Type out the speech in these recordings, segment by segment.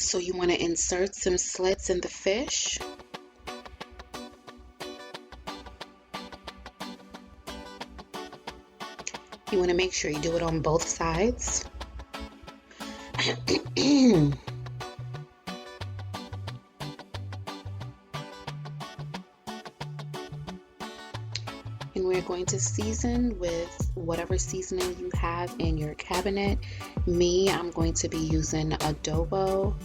So you want to insert some slits in the fish. You want to make sure you do it on both sides. And we're going to season with whatever seasoning you have in your cabinet. Me, I'm going to be using adobo,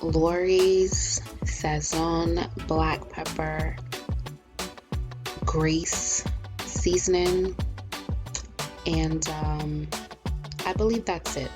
Lori's, Sazon, black pepper, grease, seasoning, and I believe that's it.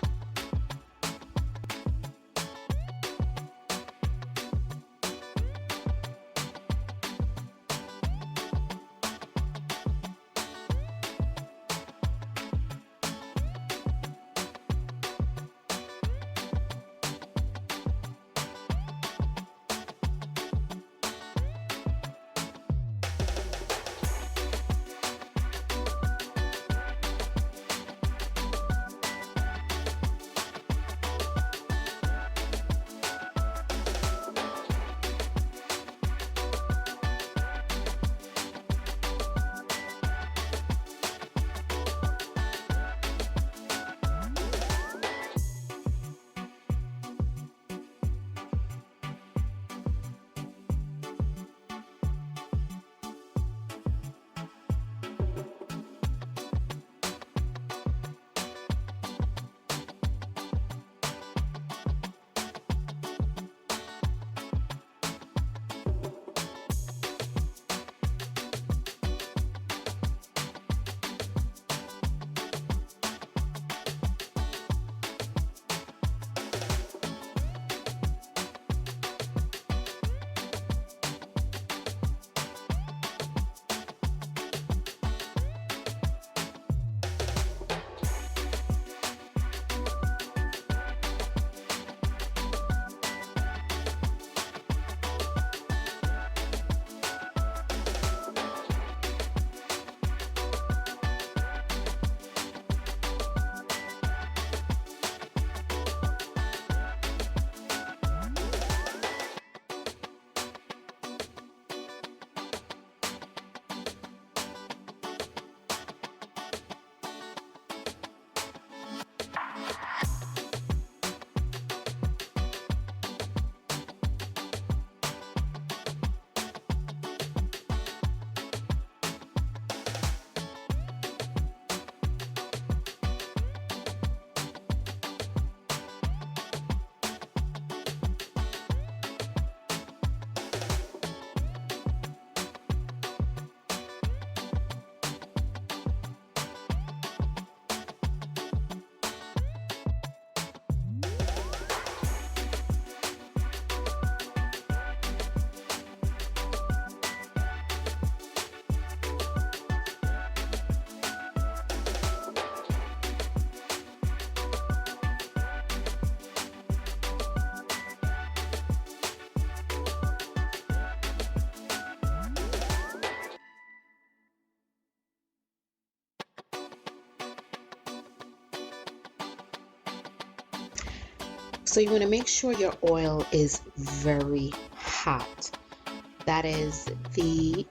So you want to make sure your oil is very hot.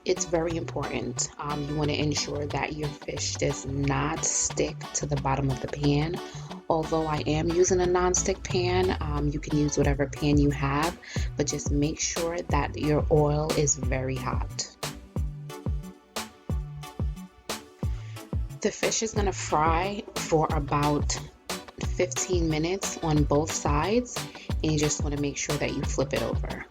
It's very important. You want to ensure that your fish does not stick to the bottom of the pan. Although I am using a non-stick pan, you can use whatever pan you have, but just make sure that your oil is very hot. The fish is going to fry for about 15 minutes on both sides, and you just want to make sure that you flip it over.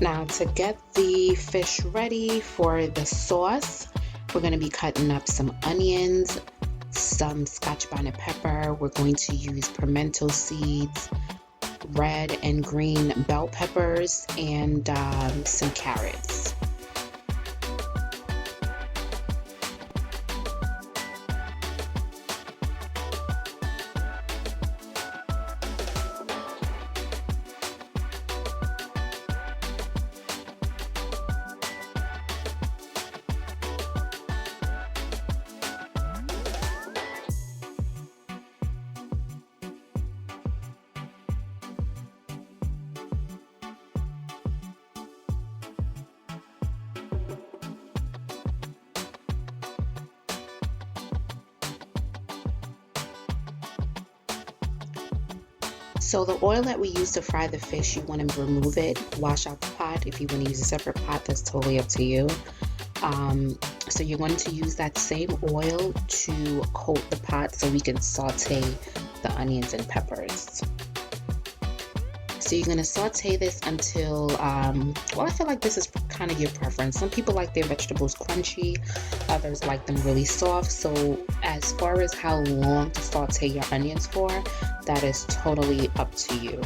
Now, to get the fish ready for the sauce, we're going to be cutting up some onions, some Scotch bonnet pepper. We're going to use pimento seeds, red and green bell peppers, and some carrots. So the oil that we use to fry the fish, you want to remove it, wash out the pot. If you want to use a separate pot, that's totally up to you. So you're going to use that same oil to coat the pot so we can saute the onions and peppers. So you're going to saute this until, well, I feel like this is kind of your preference. Some people like their vegetables crunchy, others like them really soft. So as far as how long to saute your onions for, that is totally up to you.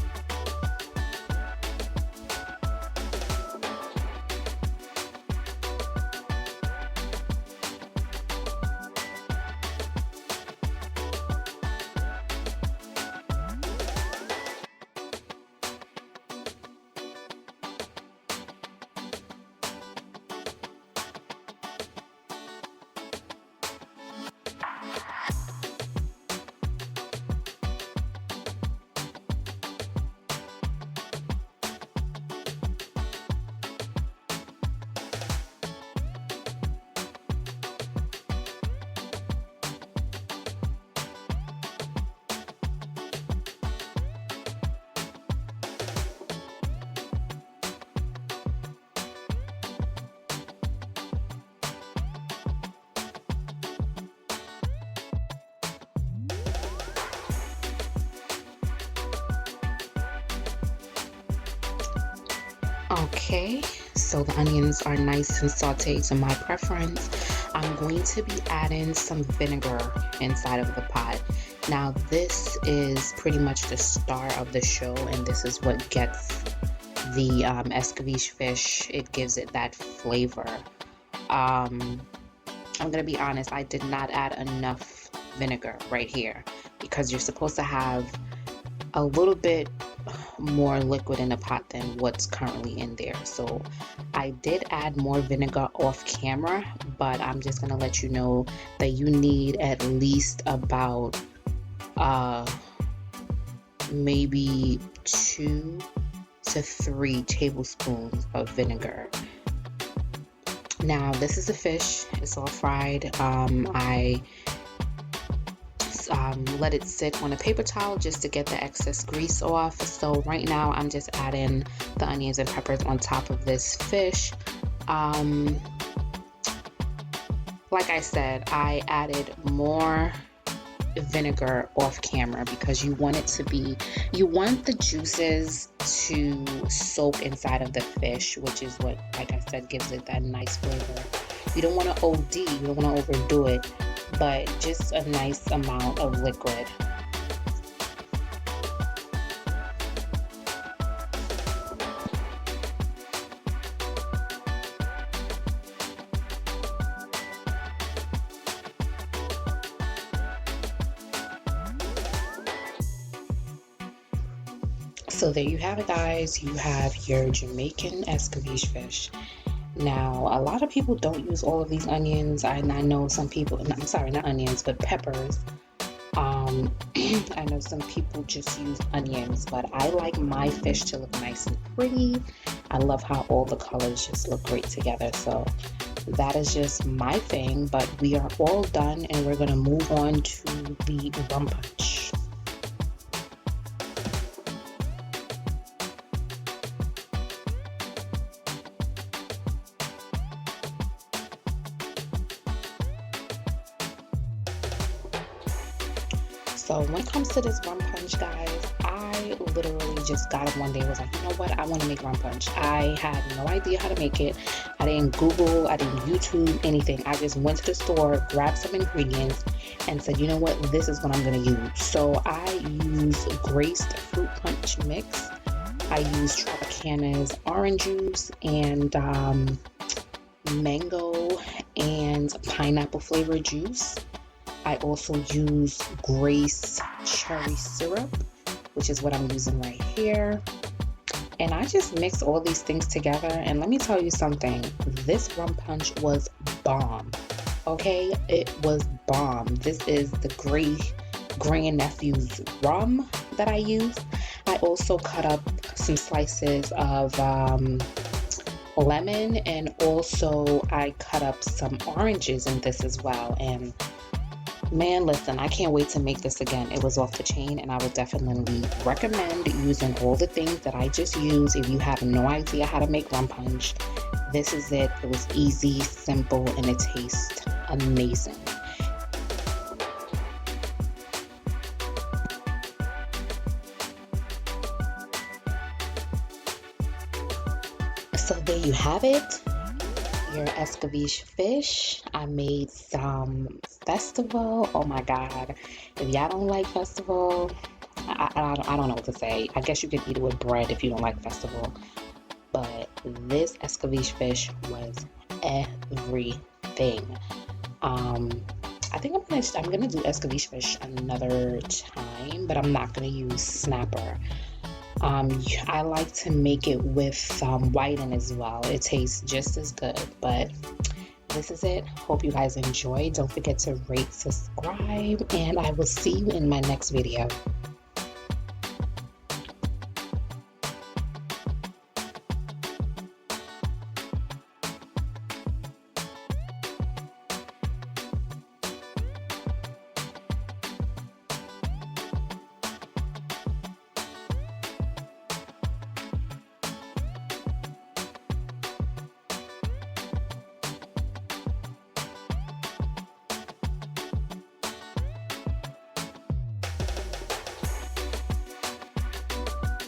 Okay, so the onions are nice and sauteed to my preference. I'm going to be adding some vinegar inside of the pot. Now this is pretty much the star of the show, and this is what gets the Escovitch fish. It gives it that flavor. I'm gonna be honest, I did not add enough vinegar right here because you're supposed to have a little bit more liquid in the pot than what's currently in there. So I did add more vinegar off camera, but I'm just gonna let you know that you need at least about maybe 2 to 3 tablespoons of vinegar. Now this is the fish, it's all fried. I let it sit on a paper towel just to get the excess grease off. So right now I'm just adding the onions and peppers on top of this fish. Like I said, I added more vinegar off camera because you want the juices to soak inside of the fish, which is what, like I said, gives it that nice flavor. You don't want to OD, you don't want to overdo it, but just a nice amount of liquid. So there you have it, guys. You have your Jamaican Escovitch fish. Now, a lot of people don't use all of these onions. I know some people, I'm sorry, not onions, but peppers. I know some people just use onions, but I like my fish to look nice and pretty. I love how all the colors just look great together. So that is just my thing, but we are all done and we're gonna move on to the rum punch. So when it comes to this rum punch, guys, I literally just got it one day and was like, you know what, I want to make rum punch. I had no idea how to make it. I didn't Google, I didn't YouTube, anything. I just went to the store, grabbed some ingredients, and said, you know what, this is what I'm going to use. So I use Graced Fruit Punch Mix. I use Tropicana's orange juice and mango and pineapple flavored juice. I also use Grace cherry syrup, which is what I'm using right here. And I just mix all these things together. And let me tell you something, this rum punch was bomb. Okay, it was bomb. This is the Gray and Nephew's rum that I use. I also cut up some slices of lemon, and also I cut up some oranges in this as well. And Man, listen, I can't wait to make this again. It was off the chain, and I would definitely recommend using all the things that I just used. If you have no idea how to make rum punch, this is it. It was easy, simple, and it tastes amazing. So there you have it, your Escovitch fish. I made some festival. Oh my God. If y'all don't like festival, I don't know what to say. I guess you could eat it with bread if you don't like festival. But this Escovitch fish was everything. I think I'm gonna do Escovitch fish another time, but I'm not gonna use snapper. I like to make it with whiting as well. It tastes just as good. But this is it. Hope you guys enjoyed. Don't forget to rate, subscribe, and I will see you in my next video.